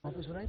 Office right?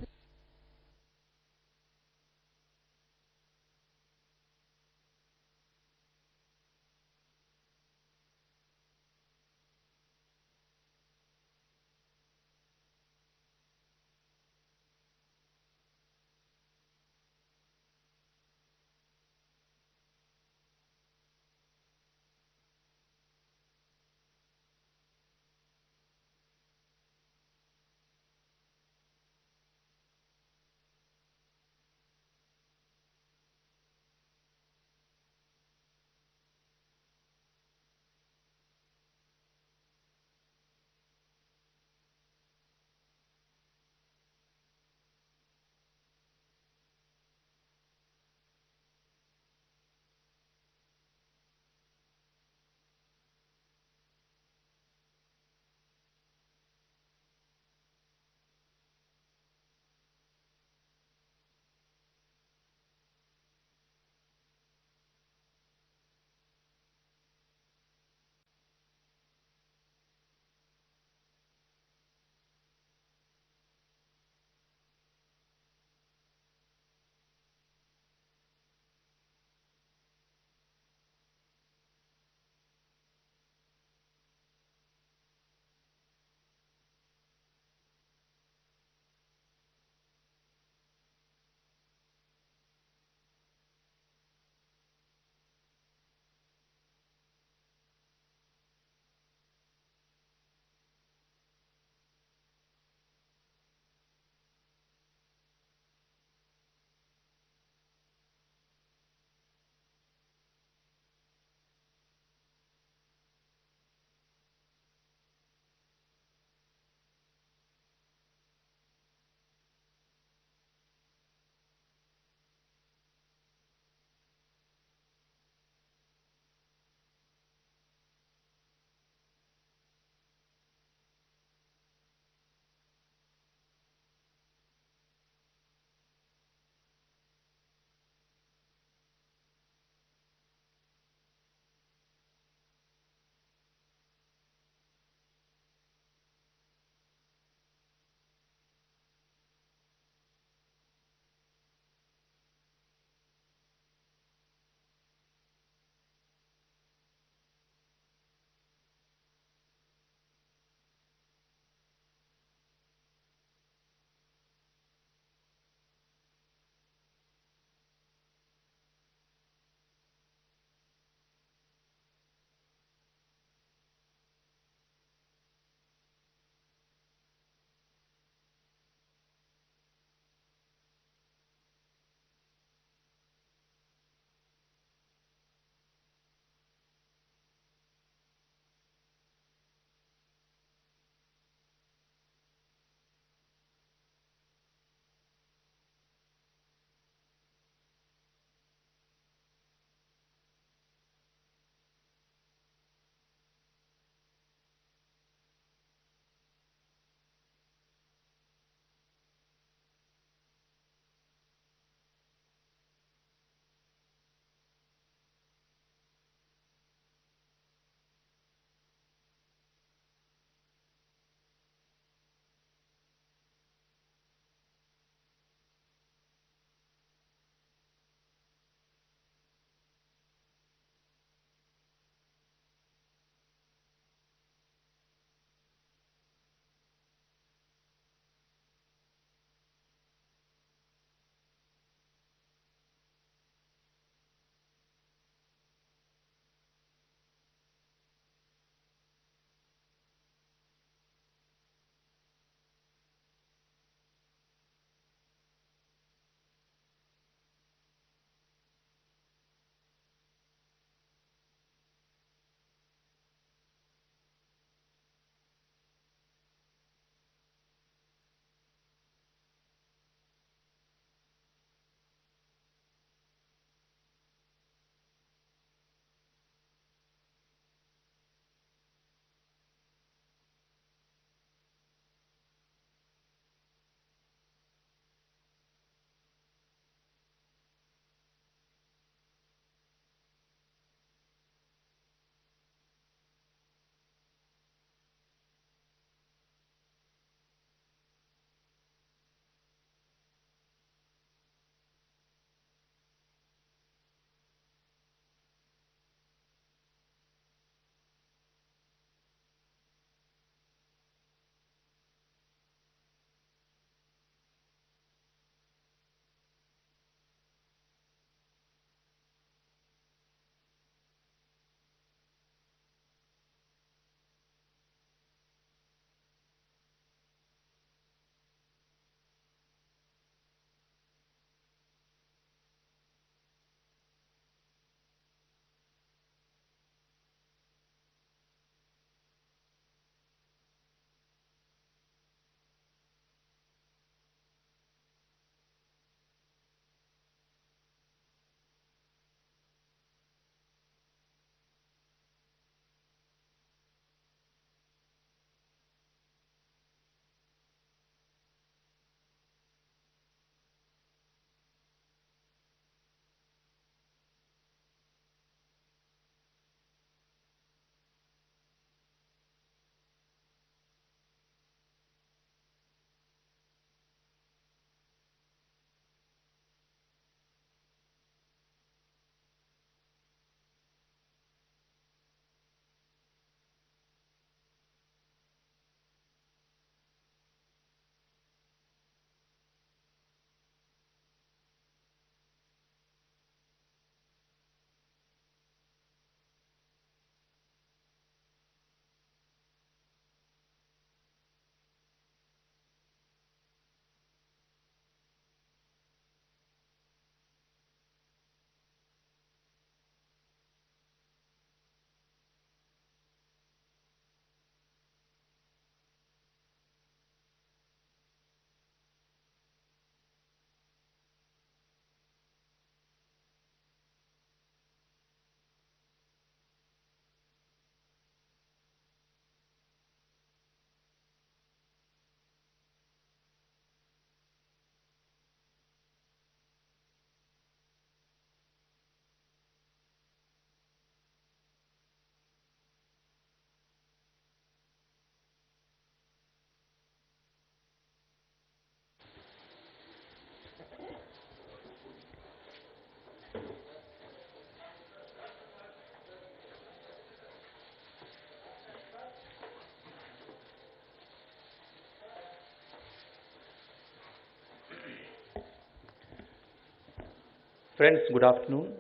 Friends, good afternoon.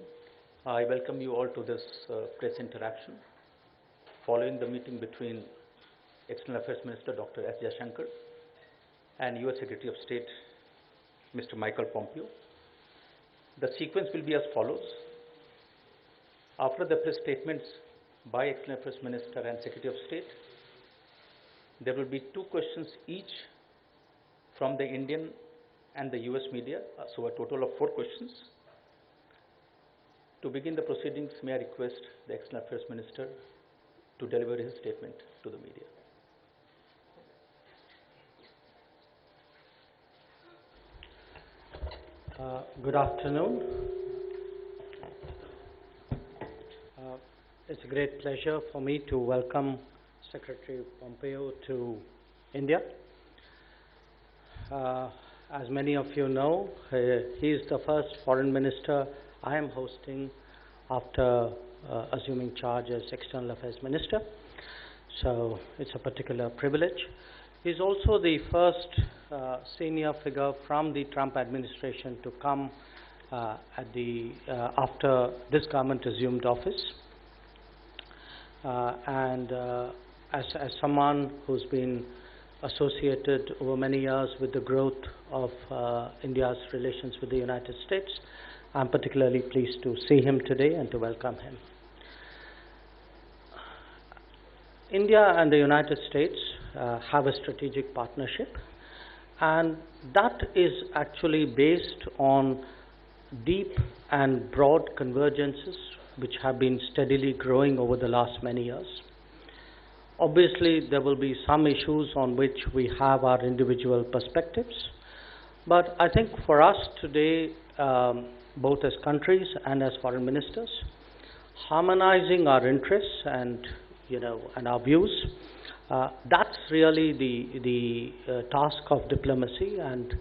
I welcome you all to this press interaction following the meeting between External Affairs Minister Dr. S. Jaishankar and US Secretary of State Mr. Michael Pompeo. The sequence will be as follows. After the press statements by External Affairs Minister and Secretary of State, there will be two questions each from the Indian and the US media, so a total of 4 questions. To begin the proceedings, may I request the External Affairs Minister to deliver his statement to the media. Good afternoon. It's a great pleasure for me to welcome Secretary Pompeo to India. As many of you know, he is the first foreign minister I am hosting after assuming charge as External Affairs Minister. So it's a particular privilege. He's also the first senior figure from the Trump administration to come after this government assumed office. As someone who's been associated over many years with the growth of India's relations with the United States, I'm particularly pleased to see him today and to welcome him. India and the United States have a strategic partnership, and that is actually based on deep and broad convergences which have been steadily growing over the last many years. Obviously, there will be some issues on which we have our individual perspectives, but I think for us today, both as countries and as foreign ministers, harmonizing our interests and our views, that's really the task of diplomacy, and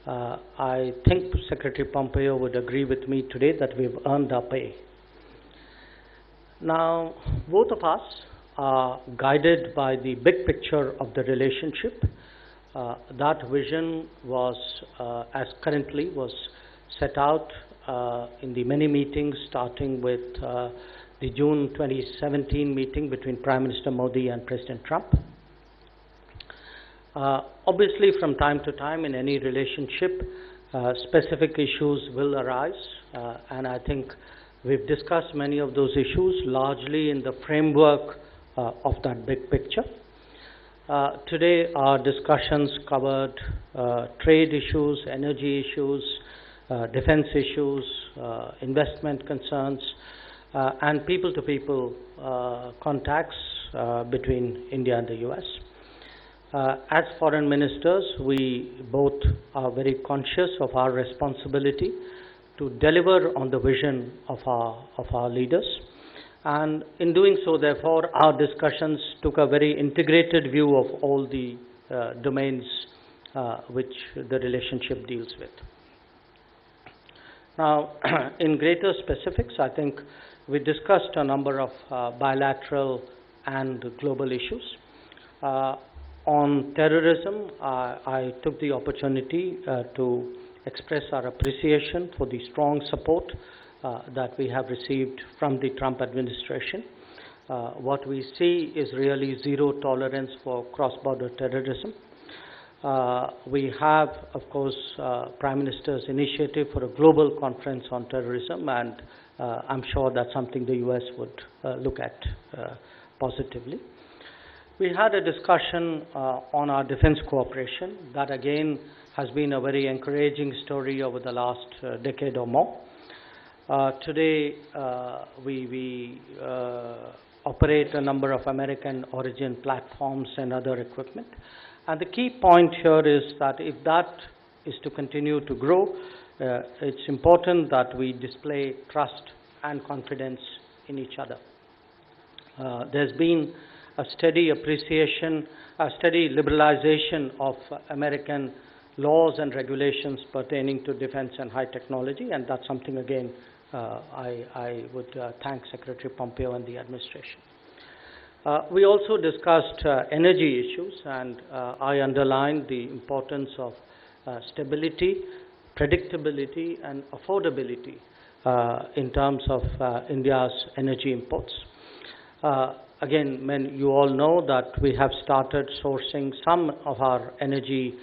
I think Secretary Pompeo would agree with me today that we've earned our pay. Now, both of us are guided by the big picture of the relationship. That vision was, as currently was set out in the many meetings, starting with the June 2017 meeting between Prime Minister Modi and President Trump. Obviously, from time to time in any relationship, specific issues will arise, and I think we've discussed many of those issues largely in the framework of that big picture. Today, our discussions covered trade issues, energy issues, defense issues, investment concerns, and people-to-people contacts between India and the US. As foreign ministers, we both are very conscious of our responsibility to deliver on the vision of our leaders. And in doing so, therefore, our discussions took a very integrated view of all the domains which the relationship deals with. Now, in greater specifics, I think we discussed a number of bilateral and global issues. On terrorism, I took the opportunity to express our appreciation for the strong support that we have received from the Trump administration. What we see is really zero tolerance for cross-border terrorism. We have, of course, Prime Minister's initiative for a global conference on terrorism, and I'm sure that's something the US would look at positively. We had a discussion on our defense cooperation. That again has been a very encouraging story over the last decade or more. Today, we operate a number of American origin platforms and other equipment. And the key point here is that if that is to continue to grow, it's important that we display trust and confidence in each other. There's been a steady appreciation, a steady liberalization of American laws and regulations pertaining to defense and high technology, and that's something, again, I would thank Secretary Pompeo and the administration. We also discussed energy issues, and I underlined the importance of stability, predictability, and affordability in terms of India's energy imports. Again, you all know that we have started sourcing some of our energy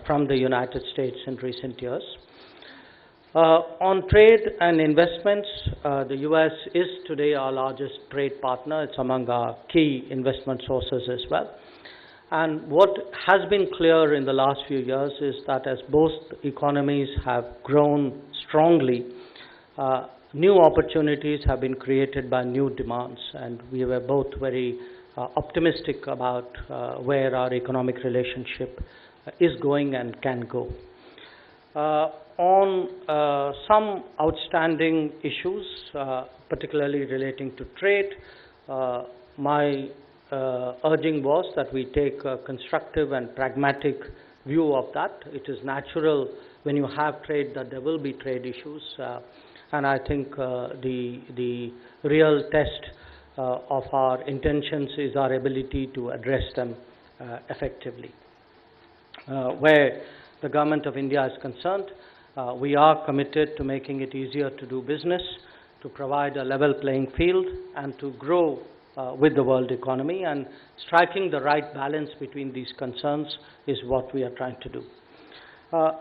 from the United States in recent years. On trade and investments, the U.S. is today our largest trade partner. It's among our key investment sources as well. And what has been clear in the last few years is that as both economies have grown strongly, new opportunities have been created by new demands, and we were both very optimistic about where our economic relationship is going and can go. On some outstanding issues, particularly relating to trade, my urging was that we take a constructive and pragmatic view of that. It is natural when you have trade that there will be trade issues, and I think the real test of our intentions is our ability to address them effectively. Where the Government of India is concerned, we are committed to making it easier to do business, to provide a level playing field, and to grow with the world economy, and striking the right balance between these concerns is what we are trying to do.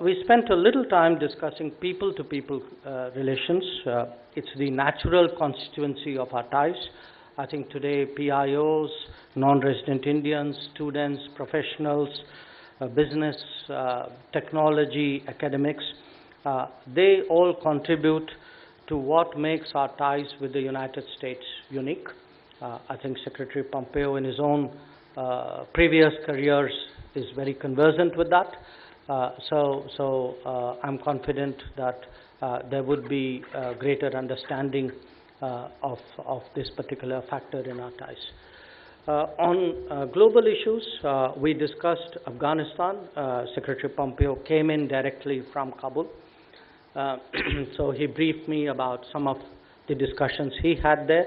We spent a little time discussing people-to-people relations. It's the natural constituency of our ties. I think today PIOs, non-resident Indians, students, professionals, business, technology, academics, they all contribute to what makes our ties with the United States unique. I think Secretary Pompeo in his own previous careers is very conversant with that. So I'm confident that there would be greater understanding of this particular factor in our ties. On global issues, we discussed Afghanistan. Secretary Pompeo came in directly from Kabul. So he briefed me about some of the discussions he had there.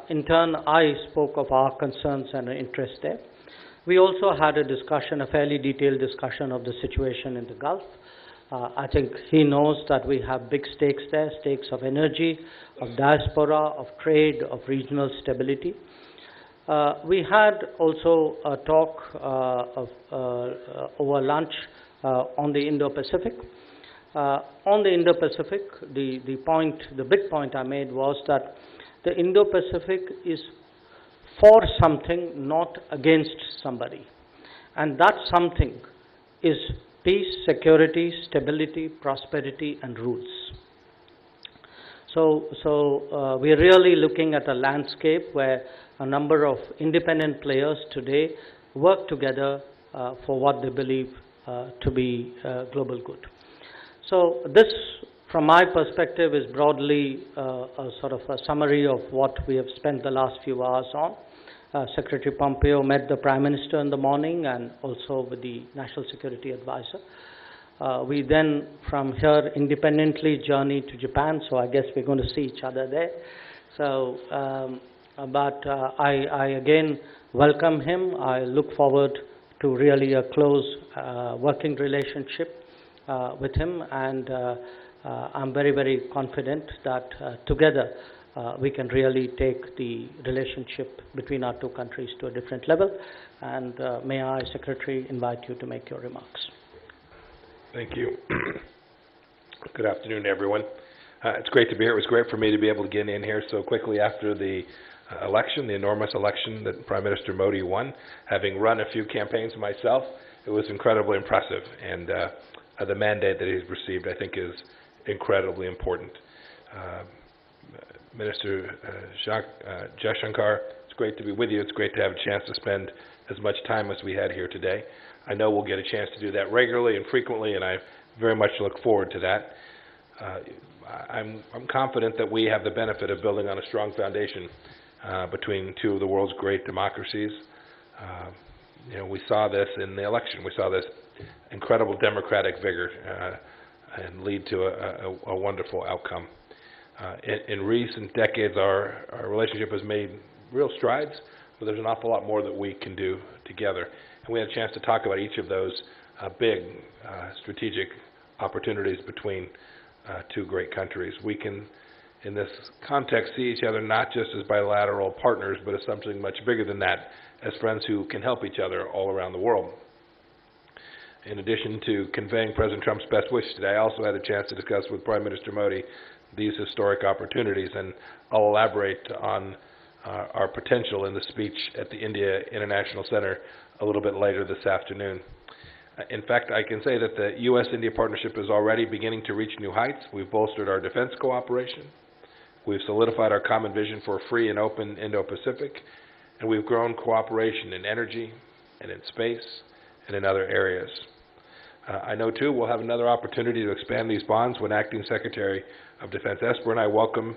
In turn, I spoke of our concerns and interest there. We also had a discussion, a fairly detailed discussion of the situation in the Gulf. I think he knows that we have big stakes there, stakes of energy, of diaspora, of trade, of regional stability. We had also a talk over lunch on the Indo-Pacific. On the Indo-Pacific, the big point I made was that the Indo-Pacific is for something, not against somebody. And that something is peace, security, stability, prosperity, and rules. So we're really looking at a landscape where a number of independent players today work together for what they believe to be global good. So this, from my perspective, is broadly a sort of a summary of what we have spent the last few hours on. Secretary Pompeo met the Prime Minister in the morning and also with the National Security Advisor. We then, from here, independently journeyed to Japan, so I guess we're going to see each other there. So, I again welcome him. I look forward to really a close working relationship with him, and I'm very, very confident that together we can really take the relationship between our two countries to a different level. And may I, Secretary, invite you to make your remarks. Thank you. Good afternoon, everyone. It's great to be here. It was great for me to be able to get in here so quickly after the election, the enormous election that Prime Minister Modi won. Having run a few campaigns myself, it was incredibly impressive. And the mandate that he's received, I think, is incredibly important. Minister Jaishankar, it's great to be with you. It's great to have a chance to spend as much time as we had here today. I know we'll get a chance to do that regularly and frequently, and I very much look forward to that. I'm confident that we have the benefit of building on a strong foundation between two of the world's great democracies. We saw this in the election. We saw this incredible democratic vigor and lead to a wonderful outcome. In recent decades, our relationship has made real strides, but there's an awful lot more that we can do together. And we had a chance to talk about each of those big strategic opportunities between two great countries. We can, in this context, see each other not just as bilateral partners, but as something much bigger than that, as friends who can help each other all around the world. In addition to conveying President Trump's best wishes today, I also had a chance to discuss with Prime Minister Modi these historic opportunities, and I'll elaborate on our potential in the speech at the India International Center a little bit later this afternoon. In fact, I can say that the U.S.-India partnership is already beginning to reach new heights. We've bolstered our defense cooperation. We've solidified our common vision for a free and open Indo-Pacific, and we've grown cooperation in energy and in space and in other areas. I know, too, we'll have another opportunity to expand these bonds when Acting Secretary of Defense Esper and I welcome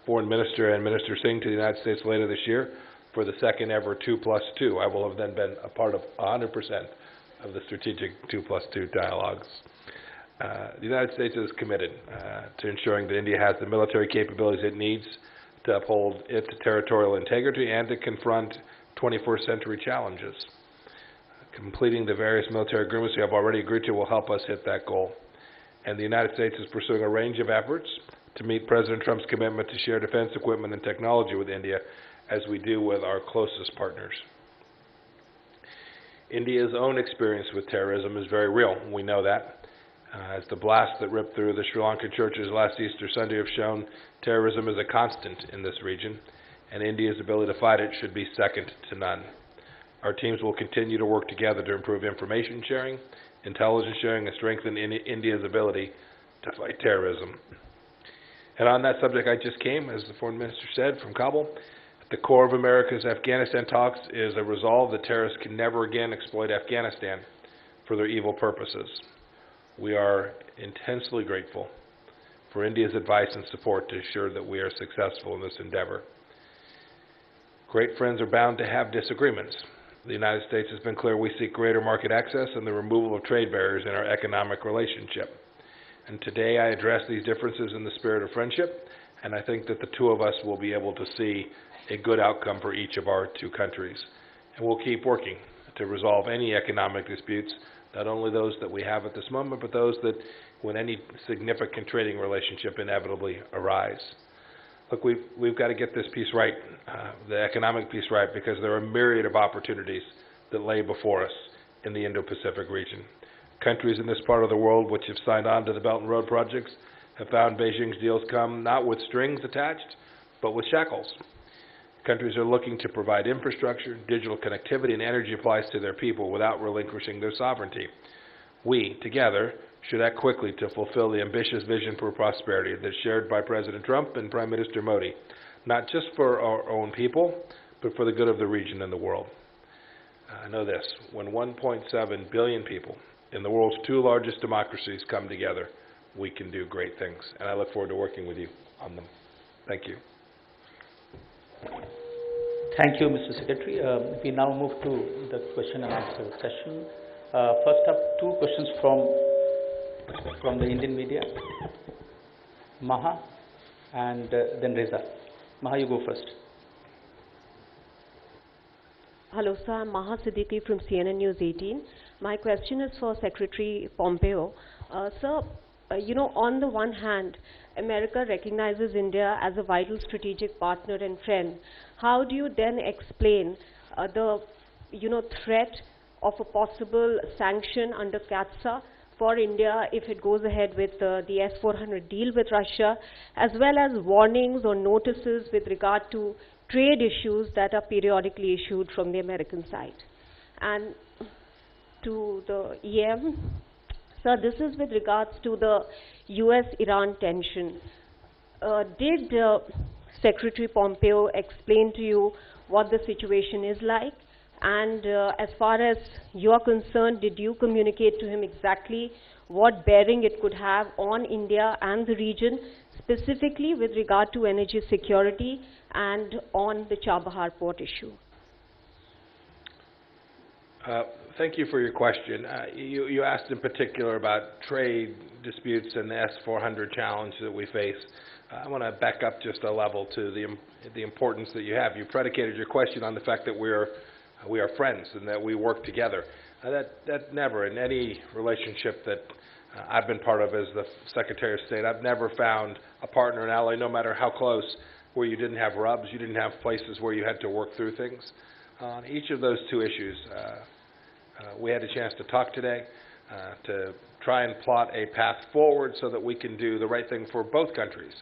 Foreign Minister and Minister Singh to the United States later this year for the second ever 2+2. I will have then been a part of 100% of the strategic 2+2 dialogues. The United States is committed to ensuring that India has the military capabilities it needs to uphold its territorial integrity and to confront 21st century challenges. Completing the various military agreements we have already agreed to will help us hit that goal. And the United States is pursuing a range of efforts to meet President Trump's commitment to share defense equipment and technology with India, as we do with our closest partners. India's own experience with terrorism is very real. We know that. As the blasts that ripped through the Sri Lankan churches last Easter Sunday have shown, terrorism is a constant in this region, and India's ability to fight it should be second to none. Our teams will continue to work together to improve information sharing, intelligence sharing, and strengthen India's ability to fight terrorism. And on that subject, I just came, as the Foreign Minister said, from Kabul. At the core of America's Afghanistan talks is a resolve that terrorists can never again exploit Afghanistan for their evil purposes. We are intensely grateful for India's advice and support to ensure that we are successful in this endeavor. Great friends are bound to have disagreements. The United States has been clear we seek greater market access and the removal of trade barriers in our economic relationship. And today I address these differences in the spirit of friendship, and I think that the two of us will be able to see a good outcome for each of our two countries. And we'll keep working to resolve any economic disputes, not only those that we have at this moment, but those that, when any significant trading relationship inevitably arise. Look, we've got to get this piece right, the economic piece right, because there are a myriad of opportunities that lay before us in the Indo-Pacific region. Countries in this part of the world which have signed on to the Belt and Road projects have found Beijing's deals come not with strings attached, but with shackles. Countries are looking to provide infrastructure, digital connectivity, and energy supplies to their people without relinquishing their sovereignty. We, together, should act quickly to fulfill the ambitious vision for prosperity that's shared by President Trump and Prime Minister Modi, not just for our own people, but for the good of the region and the world. I know this, when 1.7 billion people in the world's two largest democracies come together, we can do great things, and I look forward to working with you on them. Thank you. Thank you, Mr. Secretary. We now move to the question and answer session. First up, two questions from the Indian media. Maha and then Reza. Maha, you go first. Hello, sir. I'm Maha Siddiqui from CNN News 18. My question is for Secretary Pompeo. Sir, on the one hand, America recognizes India as a vital strategic partner and friend. How do you then explain the threat of a possible sanction under CAATSA for India if it goes ahead with the S-400 deal with Russia, as well as warnings or notices with regard to trade issues that are periodically issued from the American side? And to the EM, sir, this is with regards to the US-Iran tension. Did Secretary Pompeo explain to you what the situation is like? And as far as you are concerned, did you communicate to him exactly what bearing it could have on India and the region, specifically with regard to energy security and on the Chabahar port issue? Thank you for your question. You asked in particular about trade disputes and the S-400 challenge that we face. I want to back up just a level to the importance that you have. You predicated your question on the fact that we are friends and that we work together. That never, in any relationship that I've been part of as the Secretary of State. I've never found a partner, an ally, no matter how close, where you didn't have rubs, you didn't have places where you had to work through things. On each of those two issues, we had a chance to talk today, to try and plot a path forward so that we can do the right thing for both countries.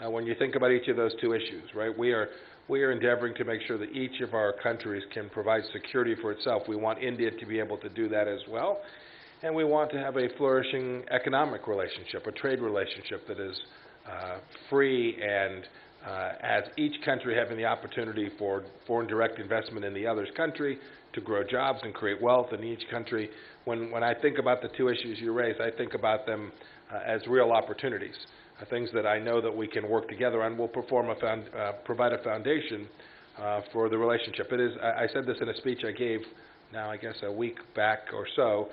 When you think about each of those two issues, right, we are endeavoring to make sure that each of our countries can provide security for itself. We want India to be able to do that as well, and we want to have a flourishing economic relationship, a trade relationship that is free and as each country having the opportunity for foreign direct investment in the other's country to grow jobs and create wealth in each country. When I think about the two issues you raised, I think about them as real opportunities, things that I know that we can work together on will provide a foundation for the relationship. It is, I said this in a speech I gave now, I guess, a week back or so.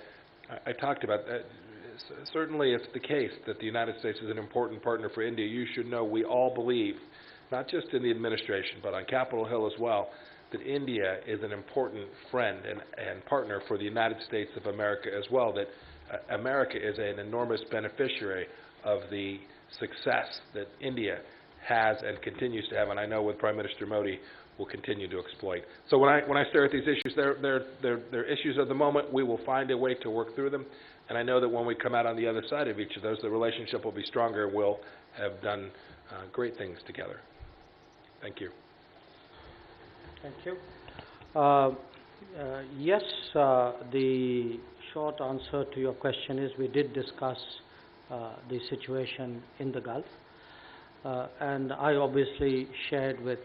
I talked about that. Certainly it's the case that the United States is an important partner for India. You should know we all believe, not just in the administration, but on Capitol Hill as well, that India is an important friend and partner for the United States of America as well, that America is an enormous beneficiary of the success that India has and continues to have, and I know with Prime Minister Modi will continue to exploit. So when I stare at these issues, they're issues of the moment. We will find a way to work through them, and I know that when we come out on the other side of each of those, the relationship will be stronger. We'll have done great things together. Thank you. Thank you. Yes, the short answer to your question is we did discuss the situation in the Gulf, and I obviously shared with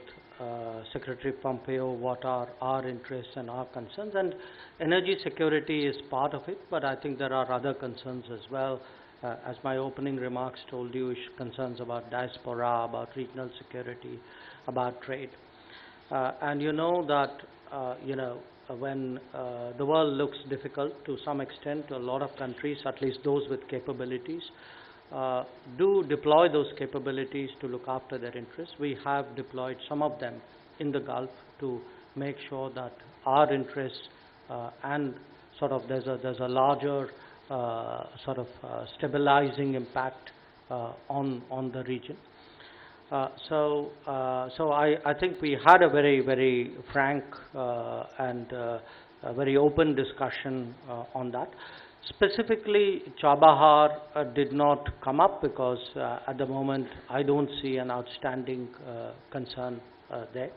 Secretary Pompeo what are our interests and our concerns, and energy security is part of it, but I think there are other concerns as well. As my opening remarks told you, concerns about diaspora, about regional security, about trade. And you know that, when the world looks difficult to some extent, a lot of countries, at least those with capabilities, do deploy those capabilities to look after their interests. We have deployed some of them in the Gulf to make sure that our interests and sort of there's a larger stabilizing impact on the region. So I think we had a very, very frank and a very open discussion on that. Specifically, Chabahar did not come up because at the moment I don't see an outstanding concern there.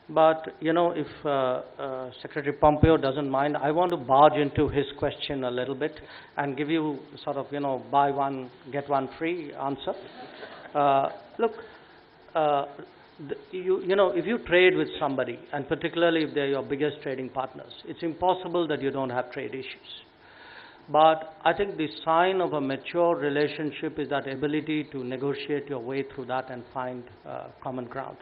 But if Secretary Pompeo doesn't mind, I want to barge into his question a little bit and give you sort of buy one get one free answer. Look, if you trade with somebody, and particularly if they're your biggest trading partners, it's impossible that you don't have trade issues. But I think the sign of a mature relationship is that ability to negotiate your way through that and find common ground.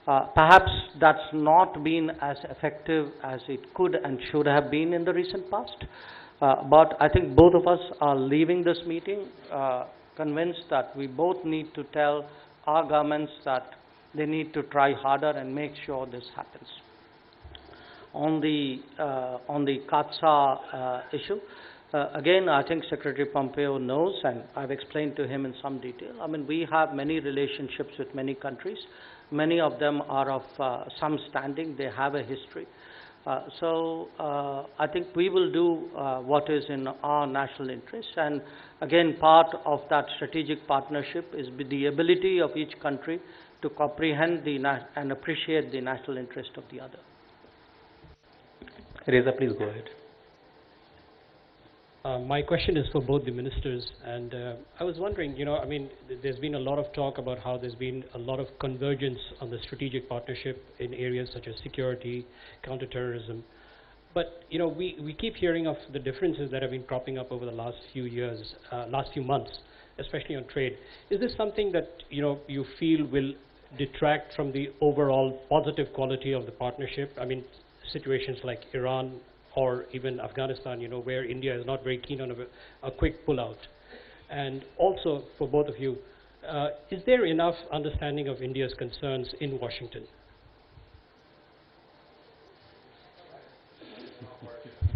Perhaps that's not been as effective as it could and should have been in the recent past. But I think both of us are leaving this meeting convinced that we both need to tell our governments that they need to try harder and make sure this happens. On the CAATSA issue, again, I think Secretary Pompeo knows, and I've explained to him in some detail. I mean, we have many relationships with many countries. Many of them are of some standing. They have a history. So I think we will do what is in our national interest. And again, part of that strategic partnership is the ability of each country to comprehend and appreciate the national interest of the other. Reza, please go ahead. My question is for both the ministers, and I was wondering, there's been a lot of talk about how there's been a lot of convergence on the strategic partnership in areas such as security, counterterrorism, but we keep hearing of the differences that have been cropping up over the last few years, last few months, especially on trade. Is this something that you feel will detract from the overall positive quality of the partnership? I mean, situations like Iran or even Afghanistan, where India is not very keen on a quick pullout. And also, for both of you, is there enough understanding of India's concerns in Washington?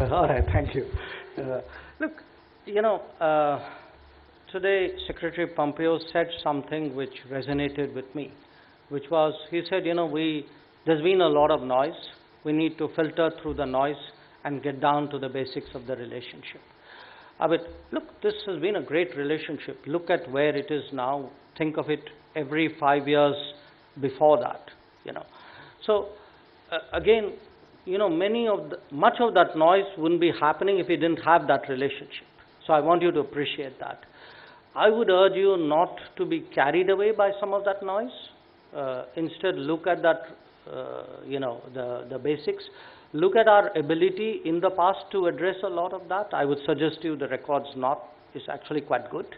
All right, thank you. Look, Today Secretary Pompeo said something which resonated with me, which was, he said, there's been a lot of noise. We need to filter through the noise and get down to the basics of the relationship. Look, this has been a great relationship. Look at where it is now. Think of it every 5 years before that, So, again, much of that noise wouldn't be happening if we didn't have that relationship. So I want you to appreciate that. I would urge you not to be carried away by some of that noise. Instead, look at that, the basics. Look at our ability in the past to address a lot of that. I would suggest to you the record's is actually quite good.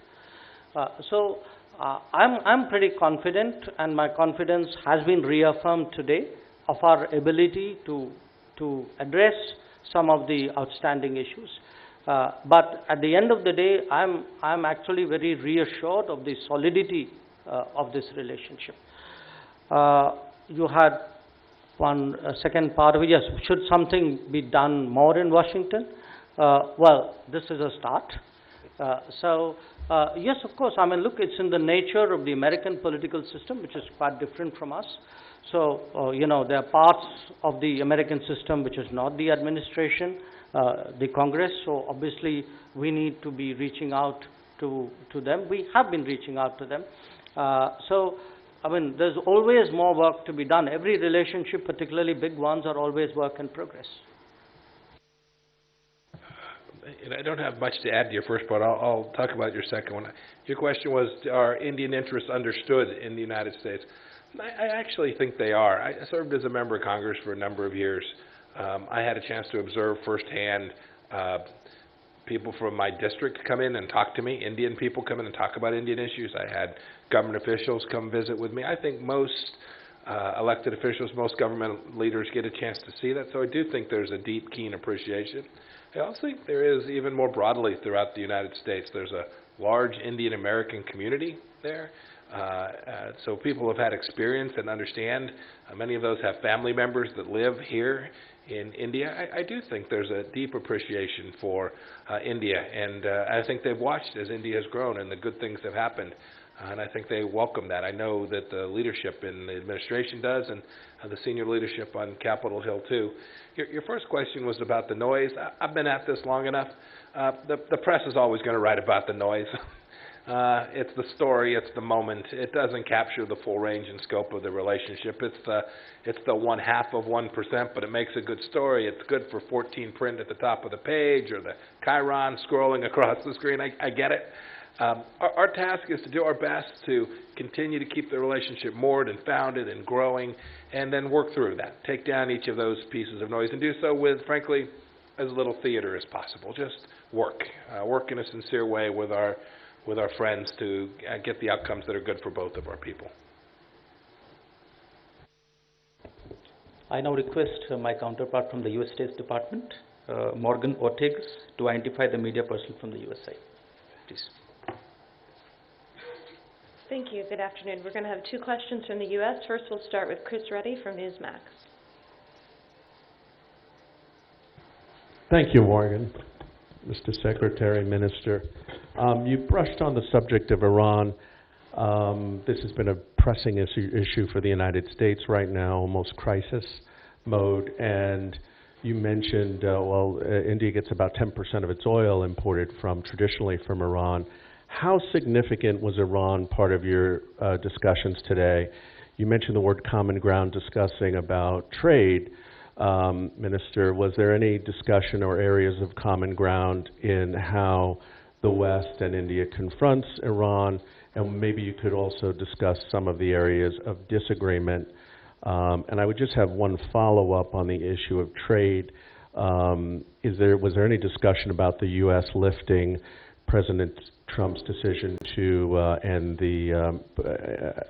I'm pretty confident, and my confidence has been reaffirmed today of our ability to address some of the outstanding issues. But at the end of the day, I'm actually very reassured of the solidity of this relationship. You had one second part of it. Yes, should something be done more in Washington? Well, this is a start. Yes, of course. Look, it's in the nature of the American political system, which is quite different from us. So, there are parts of the American system which is not the administration, the Congress. So, obviously, we need to be reaching out to them. We have been reaching out to them. There's always more work to be done. Every relationship, particularly big ones, are always work in progress. And I don't have much to add to your first part. I'll talk about your second one. Your question was, are Indian interests understood in the United States? I actually think they are. I served as a member of Congress for a number of years. I had a chance to observe firsthand people from my district come in and talk to me. Indian people come in and talk about Indian issues. I had government officials come visit with me. I think most elected officials, most government leaders get a chance to see that. So I do think there's a deep, keen appreciation. I also think there is, even more broadly throughout the United States, there's a large Indian American community there. So people have had experience and understand. Many of those have family members that live here in India. I do think there's a deep appreciation for India, and I think they've watched as India has grown and the good things have happened, and I think they welcome that. I know that the leadership in the administration does, and the senior leadership on Capitol Hill too. Your first question was about the noise. I've been at this long enough. The press is always going to write about the noise. It's the story, it's the moment. It doesn't capture the full range and scope of the relationship. It's the 1/2 of 1%, but it makes a good story. It's good for 14 print at the top of the page or the chyron scrolling across the screen. I get it. Our task is to do our best to continue to keep the relationship moored and founded and growing, and then work through that. Take down each of those pieces of noise and do so with, frankly, as little theater as possible. Just work. Work in a sincere way with our friends to get the outcomes that are good for both of our people. I now request my counterpart from the U.S. State Department, Morgan Ortiz, to identify the media person from the USA. Please. Thank you. Good afternoon. We're going to have 2 questions from the U.S. First, we'll start with Chris Reddy from Newsmax. Thank you, Morgan. Mr. Secretary, Minister. You brushed on the subject of Iran. This has been a pressing issue for the United States right now, almost crisis mode. And you mentioned, India gets about 10% of its oil imported traditionally from Iran. How significant was Iran part of your discussions today? You mentioned the word common ground discussing about trade. Minister, was there any discussion or areas of common ground in how the West and India confronts Iran? And maybe you could also discuss some of the areas of disagreement. And I would just have one follow-up on the issue of trade. Was there any discussion about the U.S. lifting President Trump's decision to end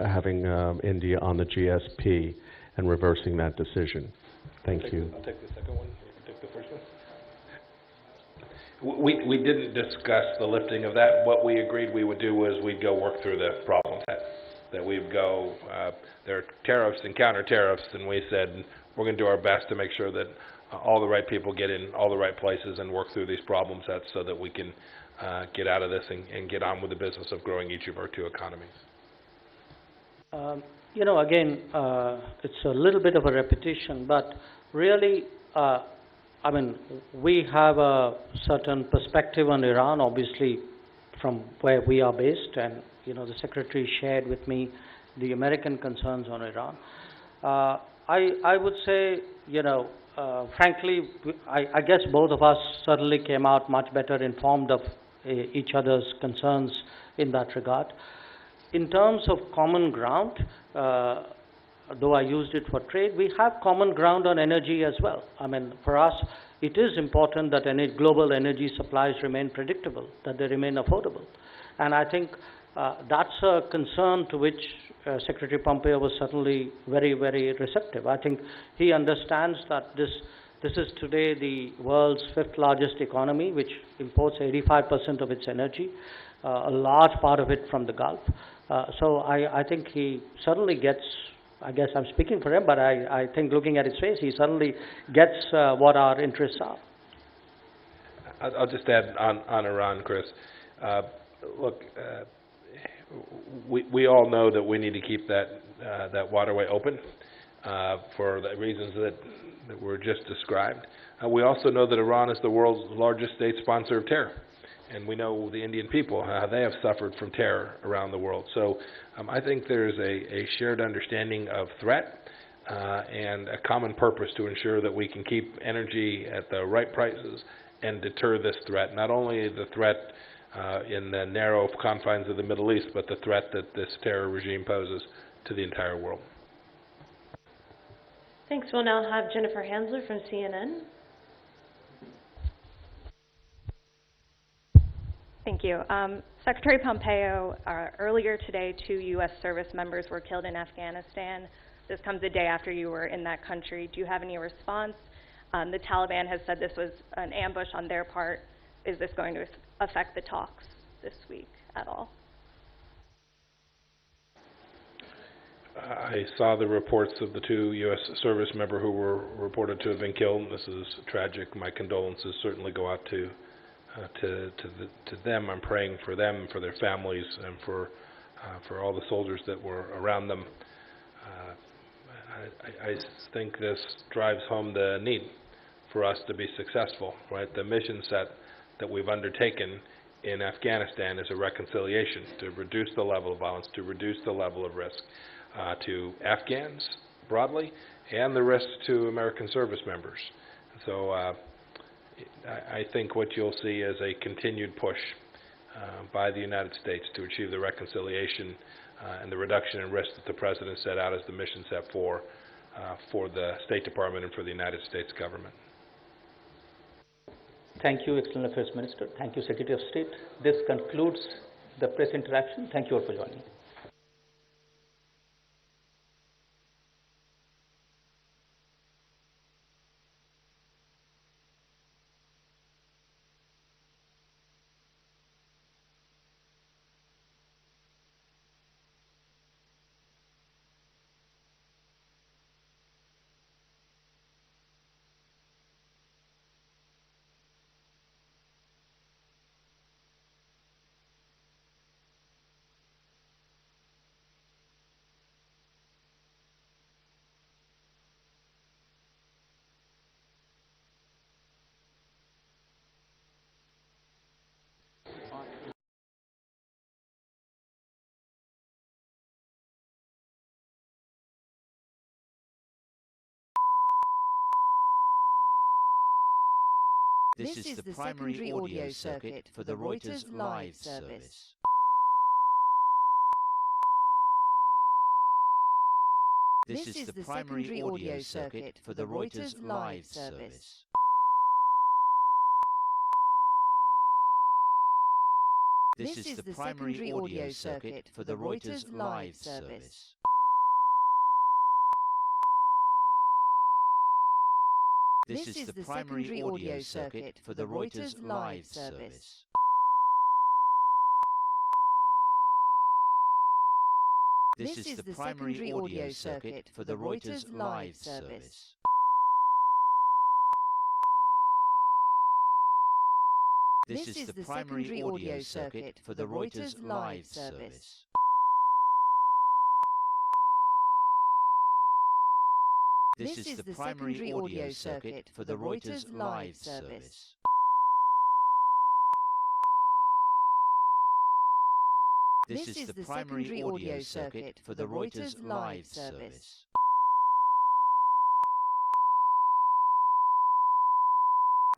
having India on the GSP and reversing that decision? Thank you. I'll take the second one. You can take the first one. We didn't discuss the lifting of that. What we agreed we would do was we'd go work through the problems. That we'd go, there are tariffs and counter tariffs, and we said we're going to do our best to make sure that all the right people get in all the right places and work through these problem sets so that we can get out of this and get on with the business of growing each of our two economies. You know, again, it's a little bit of a repetition, but really, I mean, we have a certain perspective on Iran, obviously, from where we are based, and, you know, the Secretary shared with me the American concerns on Iran. I would say, you know, frankly, I guess both of us certainly came out much better informed of each other's concerns in that regard. In terms of common ground, though I used it for trade, we have common ground on energy as well. I mean, for us, it is important that global energy supplies remain predictable, that they remain affordable. And I think that's a concern to which Secretary Pompeo was certainly very, very receptive. I think he understands that this is today the world's 5th largest economy, which imports 85% of its energy, a large part of it from the Gulf. So I think he certainly gets, I guess I'm speaking for him, but I think looking at his face, he certainly gets what our interests are. I'll just add on Iran, Chris. Look, we all know that we need to keep that waterway open for the reasons that were just described. We also know that Iran is the world's largest state sponsor of terror. And we know the Indian people, how they have suffered from terror around the world. So I think there's a shared understanding of threat and a common purpose to ensure that we can keep energy at the right prices and deter this threat, not only the threat in the narrow confines of the Middle East, but the threat that this terror regime poses to the entire world. Thanks. We'll now have Jennifer Hansler from CNN. Thank you. Secretary Pompeo, earlier today, 2 U.S. service members were killed in Afghanistan. This comes a day after you were in that country. Do you have any response? The Taliban has said this was an ambush on their part. Is this going to affect the talks this week at all? I saw the reports of the 2 U.S. service members who were reported to have been killed. This is tragic. My condolences certainly go out to them. I'm praying for them, for their families, and for all the soldiers that were around them. I think this drives home the need for us to be successful, right? The mission set that we've undertaken in Afghanistan is a reconciliation to reduce the level of violence, to reduce the level of risk to Afghans broadly, and the risk to American service members. So I think what you'll see is a continued push by the United States to achieve the reconciliation and the reduction in risk that the President set out as the mission set for the State Department and for the United States government. Thank you, External Affairs Minister. Thank you, Secretary of State. This concludes the press interaction. Thank you all for joining. This is the primary audio circuit for the Reuters live service. This is the primary audio circuit for the Reuters live service. This is the primary audio circuit for the Reuters live service. This is the primary audio circuit for the Reuters live service. This is the primary audio circuit for the Reuters live service. This is the primary audio circuit for the Reuters live service. This is the primary audio circuit for the Reuters live service. This is the primary audio circuit for the Reuters live service.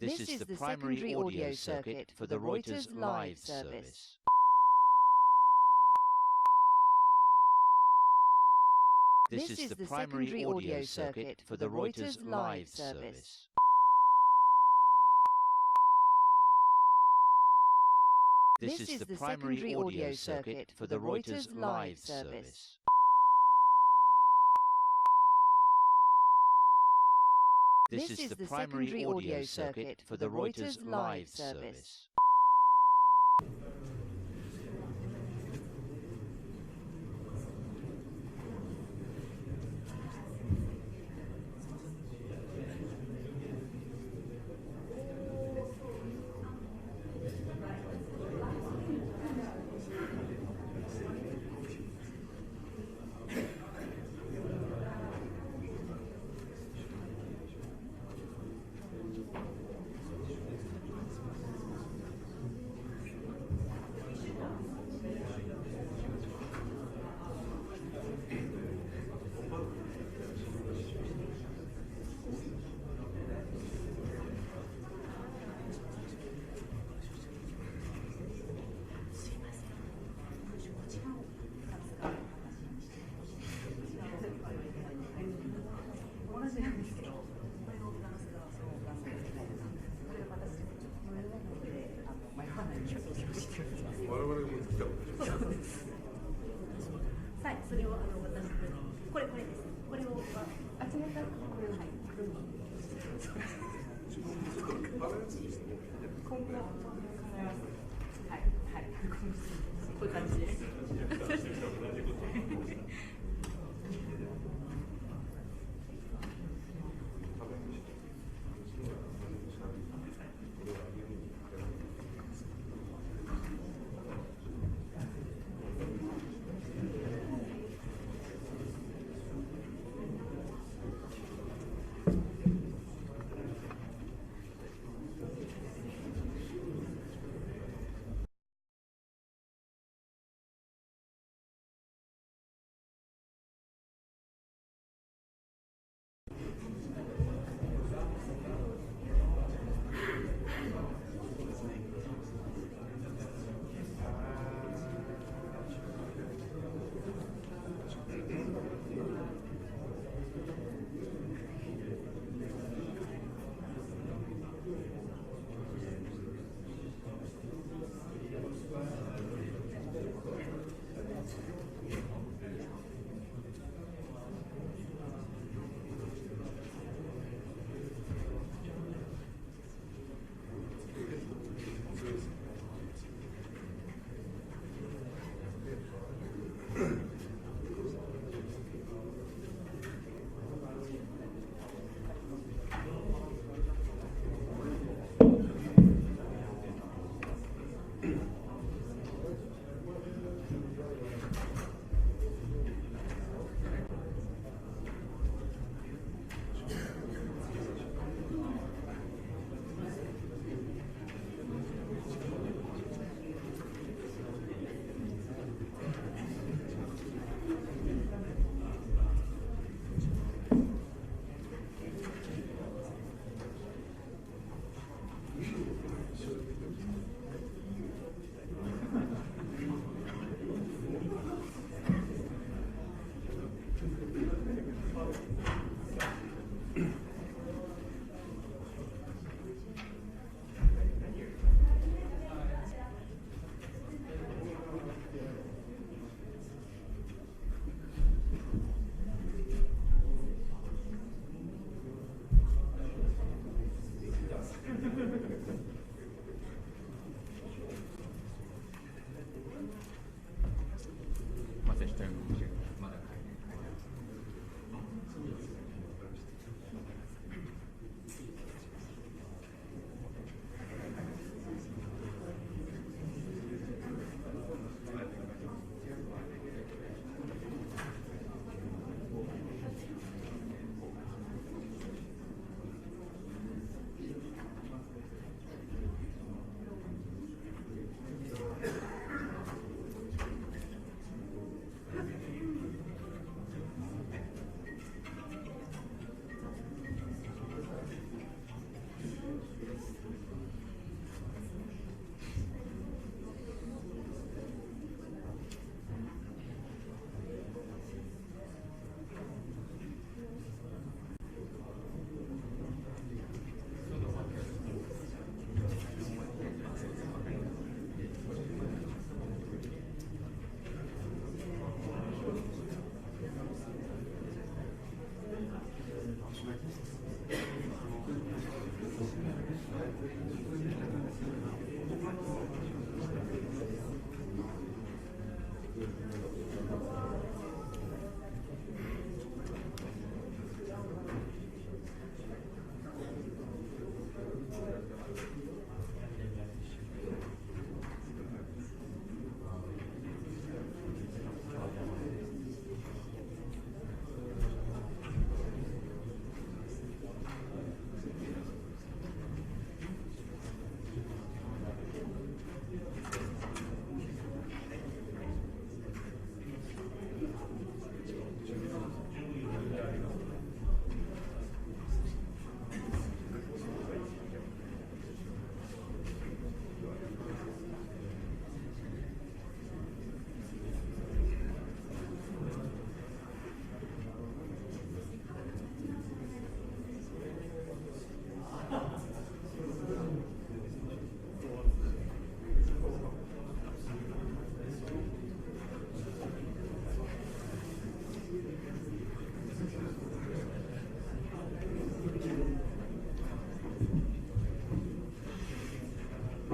This is the primary audio circuit for the Reuters live service. This is the primary audio circuit for the Reuters live service. This is the primary audio circuit for the Reuters live service. This is the primary audio circuit for the Reuters live service.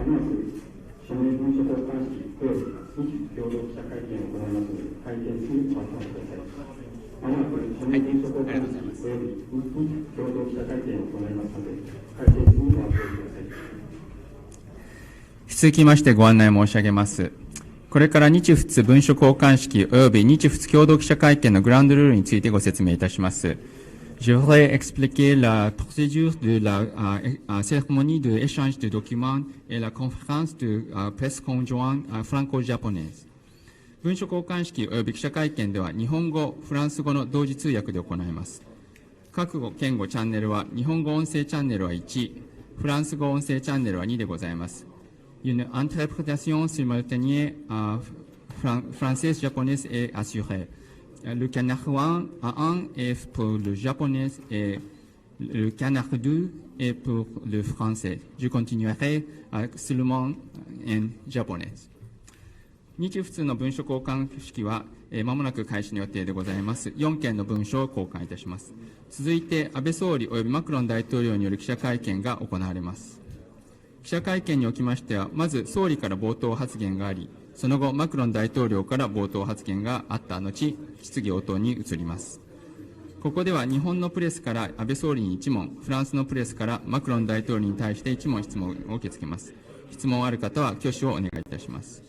署名文書交換式及び日共同記者会見を行いますので、会見中にお集まりください。まもなく署名文書交換式及び日共同記者会見を行いますので、会見中にお集まりください。引き続きましてご案内申し上げます。これから日仏文書交換式及び日仏共同記者会見のグラウンドルールについてご説明いたします。Je voudrais expliquer la procédure de la cérémonie d'échange de documents et la conférence de presse conjointe franco-japonaise。文書交換式及び記者会見では日本語、フランス語の同時通訳で行います。各言語チャンネルは日本語音声チャンネルは1、フランス語音声チャンネルは2でございます。Une interprétation simultanée française-japonaise est assurée. Le canard 1 est pour le japonais et le canard 2 est pour le français. Je continuerai seulement en japonais. 日仏の文書交換式は間もなく開始の予定でございます。4件の文書を交換いたします。続いて安倍総理及びマクロン大統領による記者会見が行われます。記者会見におきましては、まず総理から冒頭発言があり、その後、マクロン大統領から冒頭発言があった後、質疑応答に移ります。ここでは日本のプレスから安倍総理に1問、フランスのプレスからマクロン大統領に対して1問質問を受け付けます。質問ある方は挙手をお願いいたします。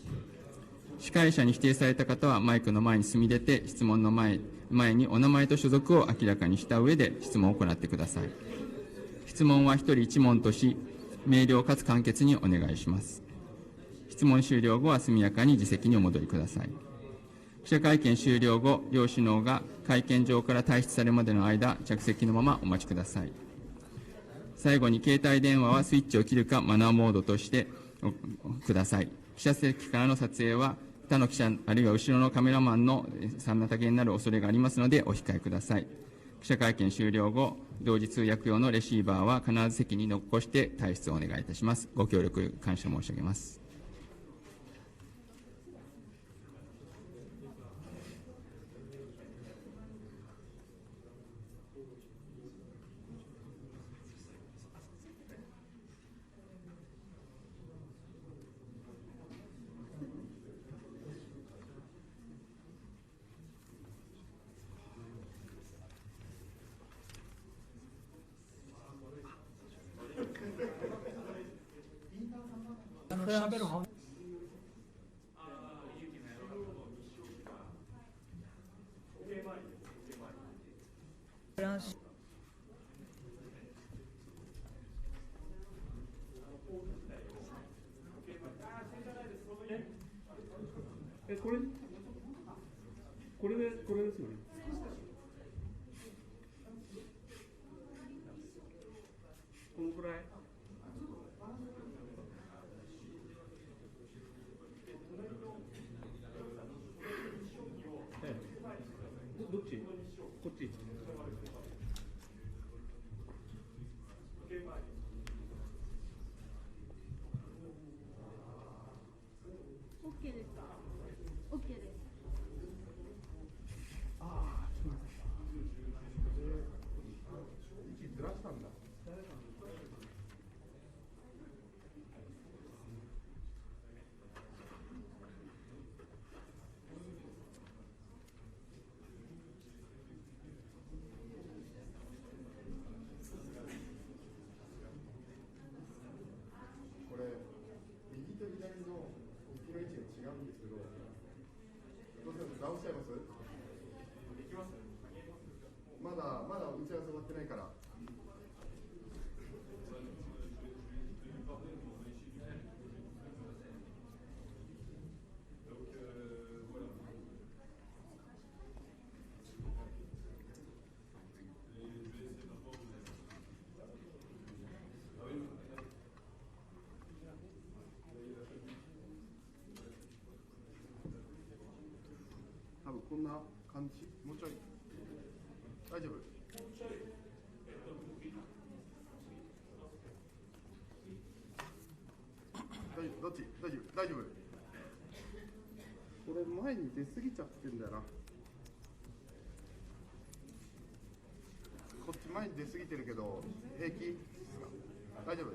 司会者に指定された方はマイクの前に進み出て、質問の前にお名前と所属を明らかにした上で質問を行ってください。質問は1人1問とし、明瞭かつ簡潔にお願いします。質問終了後は速やかに自席にお戻りください。記者会見終了後、両首脳が会見場から退出されるまでの間、着席のままお待ちください。最後に携帯電話はスイッチを切るかマナーモードとしてください。記者席からの撮影は他の記者あるいは後ろのカメラマンの妨げになる恐れがありますのでお控えください。記者会見終了後、同時通訳用のレシーバーは必ず席に残して退出をお願いいたします。ご協力感謝申し上げます。これですよね。このくらい。どっち？こっち。OK ですか？ OK です。ずらしたんだ。これ右と左の置きの位置が違うんですけど、どうせ直しちゃいます？できます？まだ打ち合わせ終わってないから。多分こんな感じ、もうちょい。大丈夫？どっち？大丈夫？これ前に出過ぎちゃってんだよな。こっち前に出過ぎてるけど平気？大丈夫？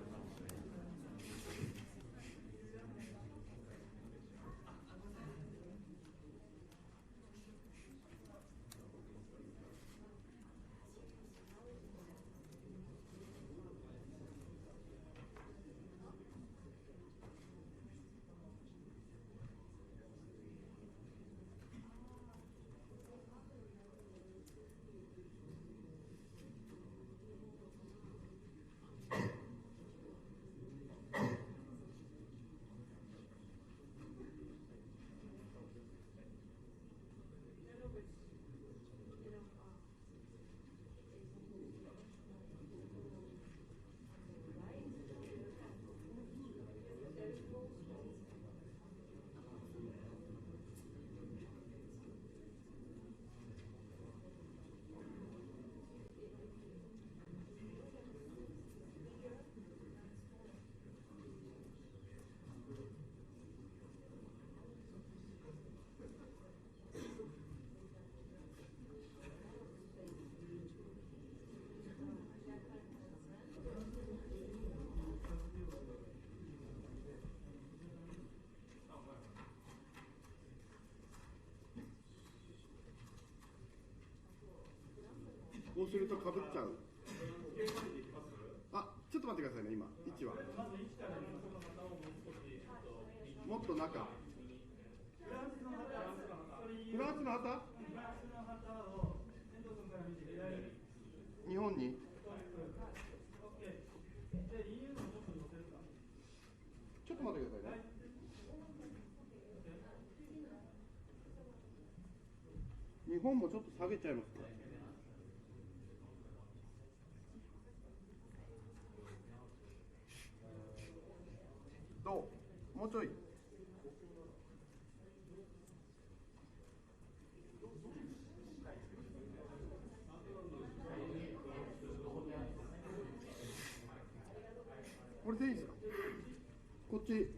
そうするとかぶっちゃう。あ、ちょっと待ってくださいね、今、位置は。もっと中。フランスの旗日本にちょっと待ってくださいね。日本もちょっと下げちゃいますか。どう？もうちょい。これでいいですか？こっち。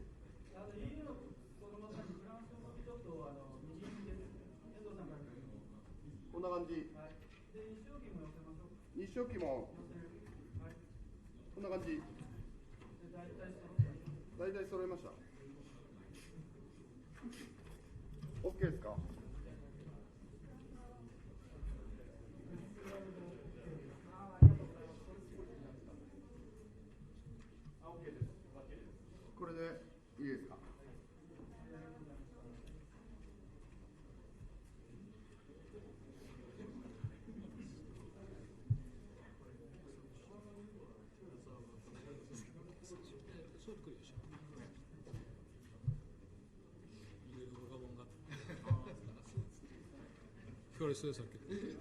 こんな感じ。日照期もこんな感じ。大体揃いました。OK ですか？これでいいですか？聞かれてたさっき。